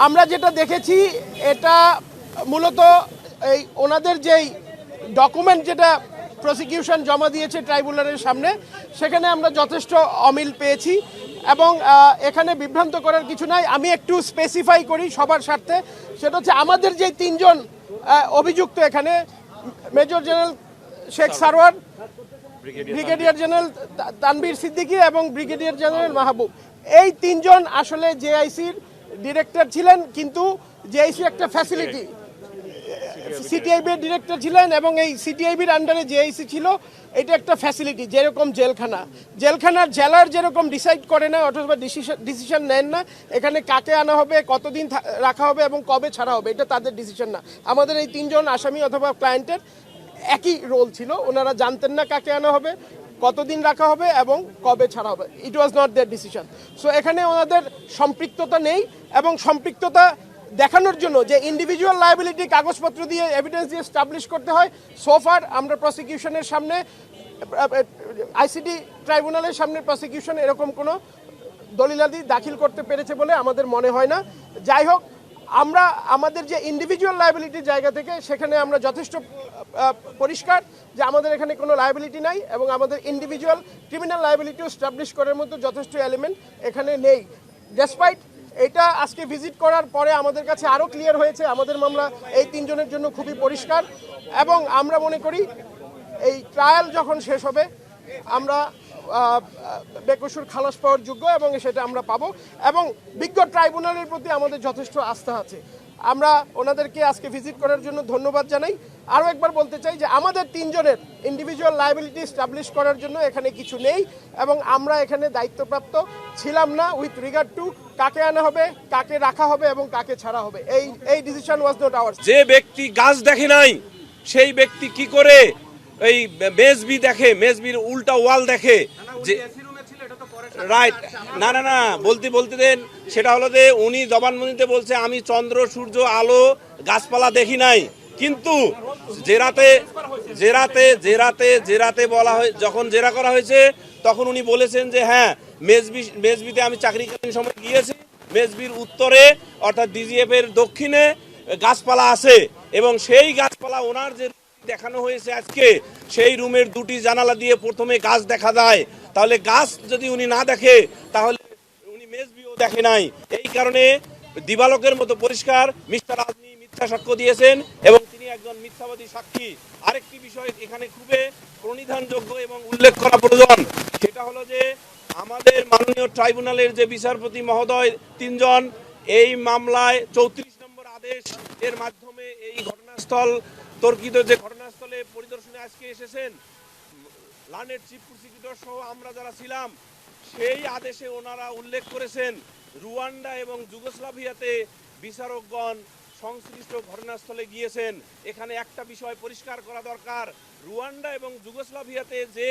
আমরা যেটা দেখেছি এটা মূলত এই ওনাদের যেই ডকুমেন্ট যেটা প্রসিকিউশন জমা দিয়েছে ট্রাইব্যুনালের সামনে সেখানে আমরা যথেষ্ট অমিল পেয়েছি এবং এখানে বিভ্রান্ত করার কিছু নাই। আমি একটু স্পেসিফাই করি সবার স্বার্থে, সেটা হচ্ছে আমাদের যে তিনজন অভিযুক্ত এখানে, major general Sheikh Sarwar, brigadier general Tanvir Siddiqui এবং ব্রিগেডিয়ার জেনারেল মাহবুব, এই তিনজন আসলে জেআইসির ডিরেক্টর ছিলেন, কিন্তু জেআইসি একটা ফ্যাসিলিটি, সিটিআইবির ডিরেক্টর ছিলেন এবং এই সিটিআইবির আন্ডারে জেআইসি ছিল। এটা একটা ফ্যাসিলিটি, যেরকম জেলখানার জেলার যেরকম ডিসাইড করে না অথবা ডিসিশন নেন না এখানে কাকে আনা হবে, কতদিন রাখা হবে এবং কবে ছাড়া হবে, এটা তাদের ডিসিশন না। আমাদের এই তিনজন আসামি অথবা ক্লায়েন্টের একই রোল ছিল, ওনারা জানতেন না কাকে আনা হবে, কতদিন রাখা হবে এবং কবে ছাড়া হবে। It was not their decision. So এখানে ওনাদের সম্পৃক্ততা নেই এবং সম্পৃক্ততা দেখানোর জন্য যে ইন্ডিভিজুয়াল লায়াবিলিটি কাগজপত্র দিয়ে এভিডেন্স দিয়ে স্টাবলিশ করতে হয়, সোফার আমরা প্রসিকিউশনের সামনে, আইসিটি ট্রাইব্যুনালের সামনে প্রসিকিউশন এরকম কোনো দলিলাদি দাখিল করতে পেরেছে বলে আমাদের মনে হয় না। যাই হোক, আমরা আমাদের যে ইন্ডিভিজুয়াল লায়াবিলিটির জায়গা থেকে সেখানে আমরা যথেষ্ট পরিষ্কার যে আমাদের এখানে কোনো লায়াবিলিটি নাই এবং আমাদের ইন্ডিভিজুয়াল ক্রিমিনাল লায়াবিলিটিও স্টাবলিশ করার মতো যথেষ্ট এলিমেন্ট এখানে নেই। ডেসপাইট এটা আজকে ভিজিট করার পরে আমাদের কাছে আরও ক্লিয়ার হয়েছে আমাদের মামলা এই তিনজনের জন্য খুবই পরিষ্কার এবং আমরা মনে করি এই ট্রায়াল যখন শেষ হবে আমরা বেকসুর খালাস পাওয়ার যোগ্য এবং সেটা আমরা পাবো এবং বিজ্ঞ ট্রাইব্যুনালের প্রতি আমাদের যথেষ্ট আস্থা আছে। আমরা ওনাদেরকে আজকে ভিজিট করার জন্য ধন্যবাদ জানাই। আরও একবার বলতে চাই যে আমাদের তিনজনের ইন্ডিভিজুয়াল লায়াবিলিটি স্টাবলিশ করার জন্য এখানে কিছু নেই এবং আমরা এখানে দায়িত্বপ্রাপ্ত ছিলাম না উইথ রিগার্ড টু কাকে আনা হবে, কাকে রাখা হবে এবং কাকে ছাড়া হবে। এই ডিসিশন ওয়াজ নট আওয়ার্স। যে ব্যক্তি গাছ দেখে নাই সেই ব্যক্তি কি করে এই মেজবি দেখে, মেজবির উল্টা ওয়াল দেখে? যে রাইট, না না না বলতে দেন। সেটা হলো যে উনি জবানবন্দিতে বলছে আমি চন্দ্র সূর্য আলো গাছপালা দেখি নাই, কিন্তু জেরাতে বলা হয়, যখন জেরা করা হয়েছে তখন উনি বলেছেন যে হ্যাঁ মেজবিতে আমি চাকরিকালীন সময় গিয়েছি, মেজবির উত্তরে অর্থাৎ ডিজিএফ এর দক্ষিণে গাছপালা আছে এবং সেই গাছপালা ওনার যে দেখানো হয়েছে আজকে সেই রুমের দুটি জানালা দিয়ে প্রথমে গাছ দেখা যায়। তাহলে গাছ যদি উনি না দেখে তাহলে উনি মেজবিও দেখে নাই। এই কারণে দিবালোকের মতো পরিষ্কার মিস্টার আজমি মিথ্যা সাক্ষ্য দিয়েছেন এবং তিনি একজন মিথ্যাবাদী সাক্ষী। আরেকটি বিষয় এখানে খুবই প্রণিধানযোগ্য এবং উল্লেখ করা প্রয়োজন, সেটা হলো যে আমাদের মাননীয় ট্রাইব্যুনালের যে বিচারপতি মহোদয় তিনজন এই মামলায় 34 নম্বর আদেশ এর মাধ্যমে এই ঘটনাস্থল তর্কিত যে ঘটনাস্থলে পরিদর্শনে আজকে এসেছেন, লার্নেড চিফ প্রসিকিউটর সহ আমরা যারা ছিলাম, সেই আদেশে ওনারা উল্লেখ করেছেন রুয়ান্ডা এবং যুগোস্লাভিয়াতে বিচারকগণ সংশ্লিষ্ট ঘটনাস্থলে গিয়েছেন। এখানে একটা বিষয় পরিষ্কার করা দরকার, রুয়ান্ডা এবং যুগোস্লাভিয়াতে যে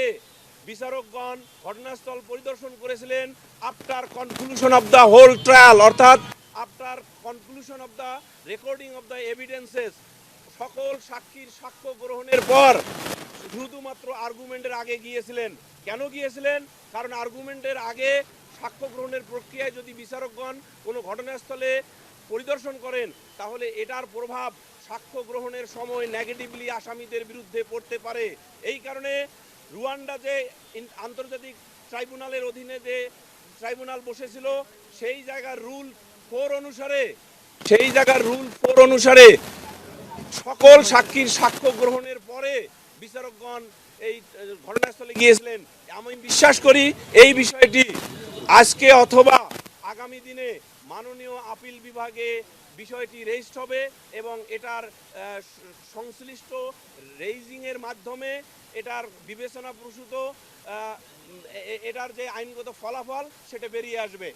বিচারকগণ ঘটনাস্থল পরিদর্শন করেছিলেন after conclusion of the whole trial, অর্থাৎ after conclusion of the recording of the evidences, সকল সাক্ষীর সাক্ষ্য গ্রহণের পর শুধুমাত্র আর্গুমেন্টের আগে গিয়েছিলেন। কেন গিয়েছিলেন? কারণ আর্গুমেন্টের আগে সাক্ষ্য গ্রহণের প্রক্রিয়ায় যদি বিচারকগণ কোনো ঘটনাস্থলে পরিদর্শন করেন তাহলে এটার প্রভাব সাক্ষ্য গ্রহণের সময় নেগেটিভলি আসামিদের বিরুদ্ধে পড়তে পারে। এই কারণে রুয়ান্ডা যে আন্তর্জাতিক ট্রাইব্যুনালের অধীনে যে ট্রাইব্যুনাল বসেছিল সেই জায়গার রুল 4 অনুসারে সকল সাক্ষীর সাক্ষ্য গ্রহণের পরে বিচারকগণ এই ঘটনাস্থলে গিয়েছিলেন। আমি বিশ্বাস করি এই বিষয়টি আজকে অথবা আগামী দিনে মাননীয় আপিল বিভাগে বিষয়টি রেজিস্ট হবে এবং এটার সংশ্লিষ্ট রেইজিংয়ের মাধ্যমে এটার বিবেচনা প্রসূত এটার যে আইনগত ফলাফল সেটা বেরিয়ে আসবে।